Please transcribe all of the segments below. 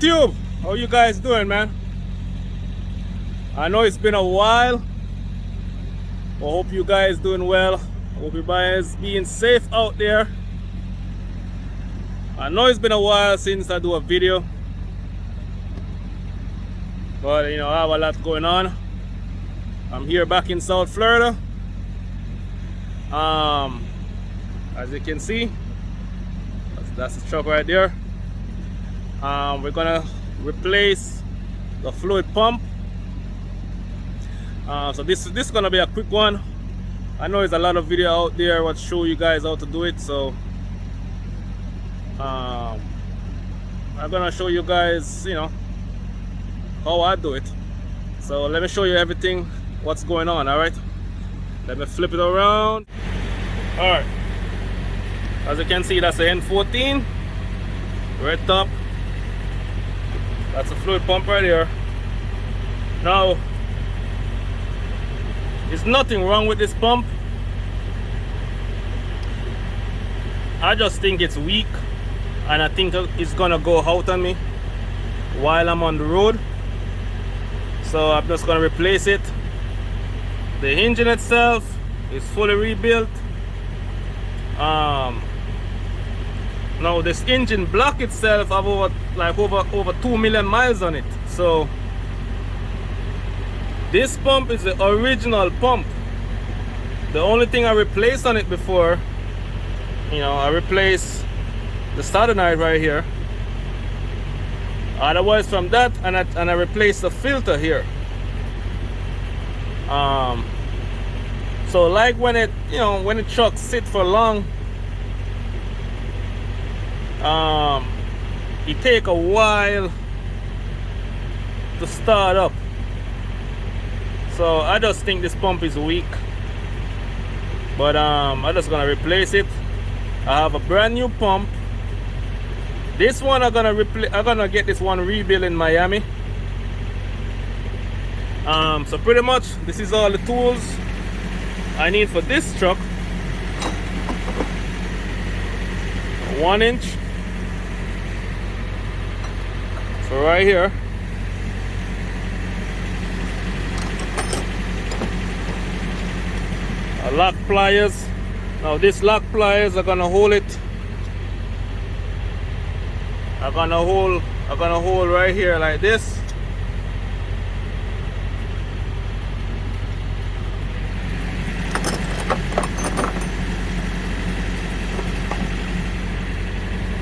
YouTube, how you guys doing, man? I know it's been a while, but hope you guys doing well. Hope you guys being safe out there. I know it's been a while since I do a video, but you know, I have a lot going on. I'm here back in South Florida. As you can see, that's the truck right there. We're gonna replace the fluid pump. So this is gonna be a quick one. I know there's a lot of video out there what show you guys how to do it, so I'm gonna show you guys, you know, how I do it. So let me show you everything what's going on. All right, let me flip it around. All right, as you can see, that's the N14 right top. That's a fluid pump right here. Now, there's nothing wrong with this pump. I just think it's weak, and I think it's gonna go out on me while I'm on the road. So I'm just gonna replace it. The engine itself is fully rebuilt. Now this engine block itself have over 2 million miles on it. So this pump is the original pump. The only thing I replaced on it before, you know, I replaced the solenoid right here. Otherwise from that, and I replaced the filter here. So like when it, you know, when the truck sit for long, it take a while to start up. So I just think this pump is weak, but I'm just gonna replace it. I have a brand new pump. This one I'm gonna get this one rebuilt in Miami. So pretty much this is all the tools I need for this truck. 1 inch. So right here. Lock pliers. Now this lock pliers are gonna hold it. I'm gonna hold right here like this.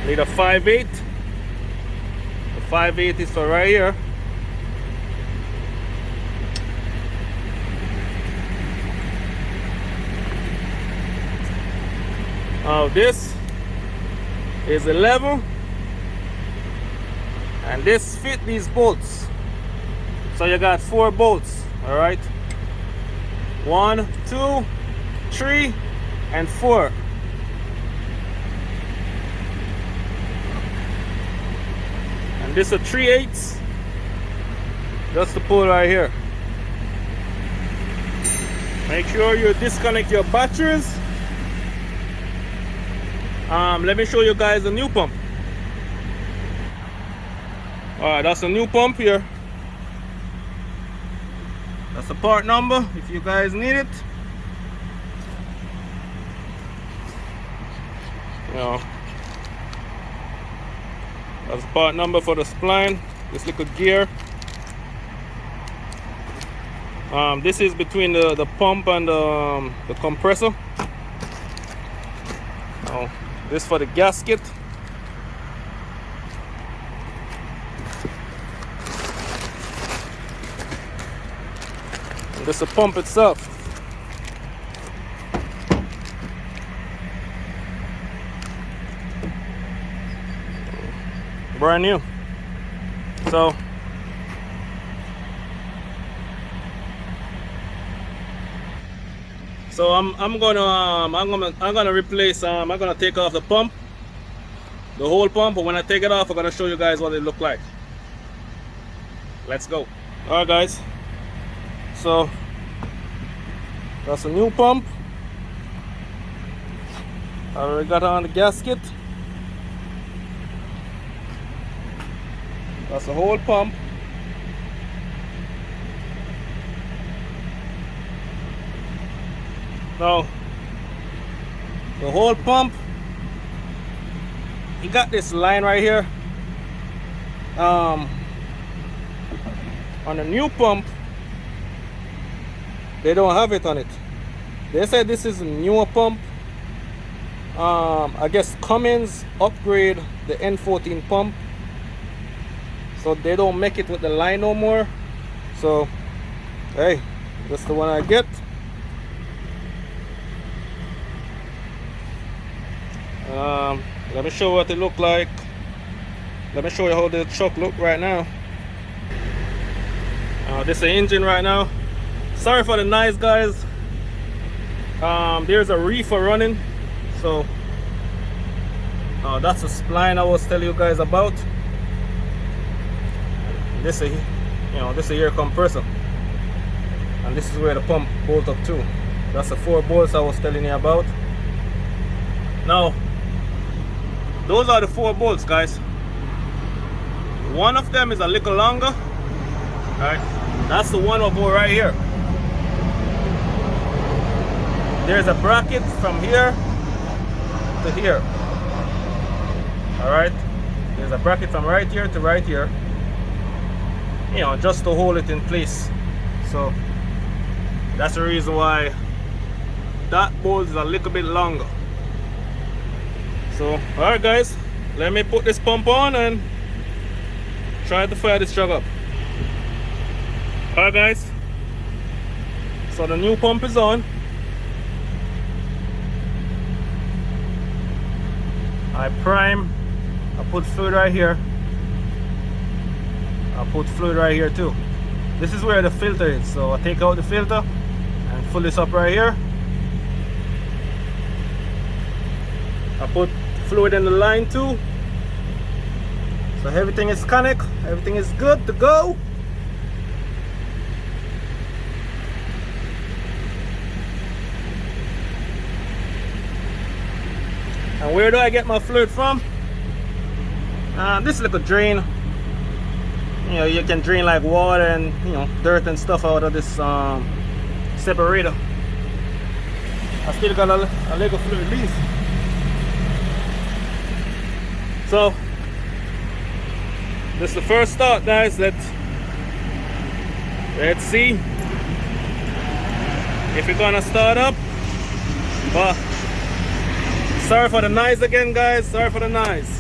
Need a 5/8. The 5/8 is for right here. Now this is 11, and this fit these bolts. So you got 4 bolts. All right, 1, 2, 3, and 4. And this is a 3/8 just to pull right here. Make sure you disconnect your batteries. Let me show you guys the new pump. Alright, that's a new pump here. That's the part number if you guys need it. You know, that's the part number for the spline, this little gear. This is between the pump and the compressor. Oh, this for the gasket. And this is the pump itself. Brand new. So I'm gonna replace. I'm gonna take off the pump, the whole pump. But when I take it off, I'm gonna show you guys what it look like. Let's go. All right, guys. So that's a new pump. I already got on the gasket. That's the whole pump. Now, the whole pump, you got this line right here. On the new pump, they don't have it on it. They said this is a newer pump. I guess Cummins upgrade the N14 pump, so they don't make it with the line no more. So hey, that's the one I get. Let me show you what it look like. Let me show you how the truck look right now. This is the engine right now. Sorry for the noise, guys. There's a reefer running, so that's the spline I was telling you guys about. This is, this is air compressor, and this is where the pump bolt up to. That's the 4 bolts I was telling you about. Now, those are the 4 bolts, guys. One of them is a little longer. Right, that's the one will go right here. There's a bracket from here to here. All right, there's a bracket from right here to right here, just to hold it in place. So that's the reason why that bolt is a little bit longer. So all right, guys, let me put this pump on and try to fire this truck up. All right, guys, so the new pump is on. I prime, I put fluid right here. I put fluid right here too. This is where the filter is, so I take out the filter and fill this up right here. I put fluid in the line too. So everything is connected, everything is good to go. And where do I get my fluid from? This little drain. You can drain like water and dirt and stuff out of this separator. I still got a little fluid leaf. So this is the first start, guys. Let's see if we're gonna start up. But sorry for the noise again, guys. Sorry for the noise.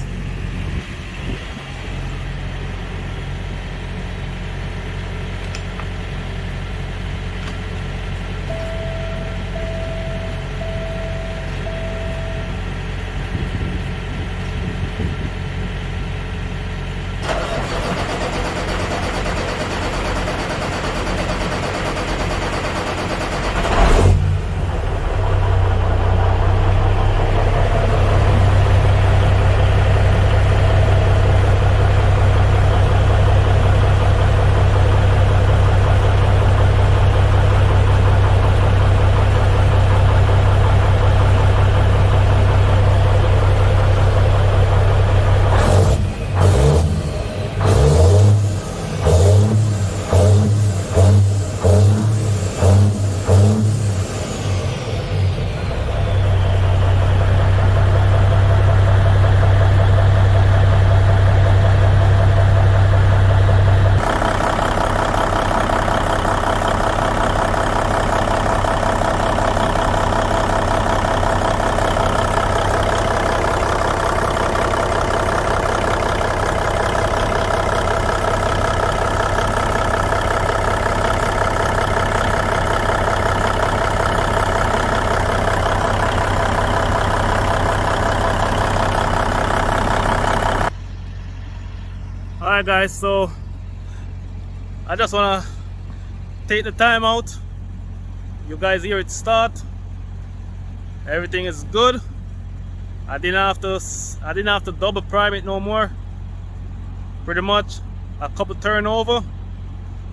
Alright, guys, so I just want to take the time out. You guys hear it start. Everything is good. I didn't have to double prime it no more. Pretty much a couple turnover,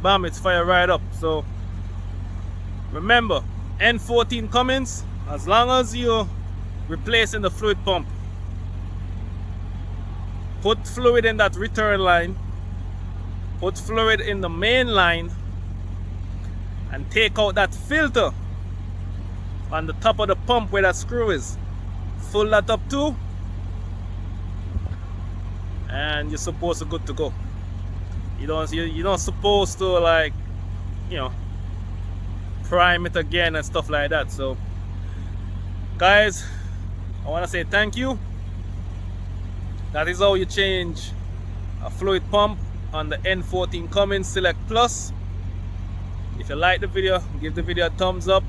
bam, it's fire right up. So remember, N14 Cummins, as long as you're replacing the fluid pump, put fluid in that return line put fluid in the main line and take out that filter on the top of the pump where that screw is. Fill that up too, and you're supposed to good to go. You're not supposed to, like, you know, prime it again and stuff like that. So guys, I want to say thank you. That is how you change a fluid pump on the N14 Cummins Select Plus. If you like the video, give the video a thumbs up.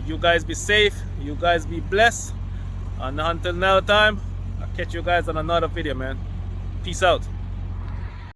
You guys be safe, you guys be blessed, and until another time, I'll catch you guys on another video, man. Peace out.